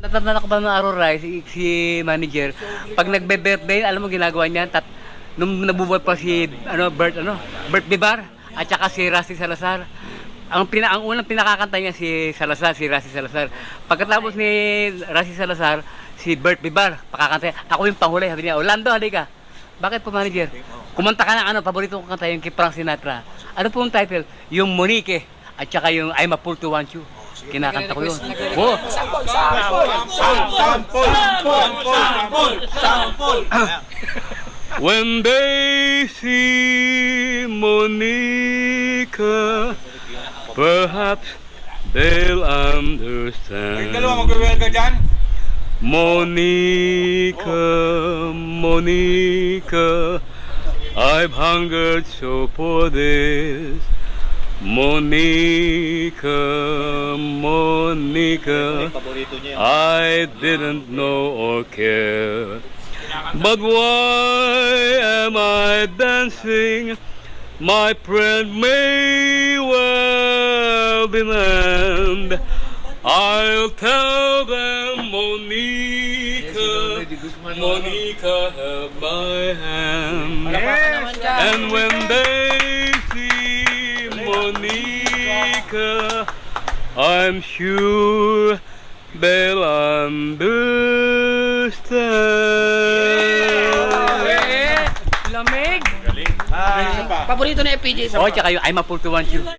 Natanda ko ba ng araw, Rai, si manager, pag nagbe-birthday, alam mo ginagawa niya, nung nabubuhay pa si Bert Bibar, at saka si Rassy Salazar. Ang unang pinakakanta niya si Rassy Salazar. Pagkatapos ni Rassy Salazar, si Bert Bibar, pakakanta niya. Ako yung panghuli, sabi niya, Orlando, halika. Bakit po, manager? Kumanta ka ng paborito kong kanta, yung kay Frank Sinatra. Ano po yung title? Yung Monique, at saka yung I'm a Fool to Want You. Kinakanta ko yun. Oh. Sample! When they see Monica, perhaps they'll understand. Dalawa mag-well ka dyan? Monica, I've hungered so for this. Monica, I didn't know or care. But why am I dancing? My friend may well demand. I'll tell them, Monica, have my hand. And when they see Monica, I'm sure they'll understand. Lamig. Paborito na FPJ sa Oh, tsaka yung I'm a Fool to Want You.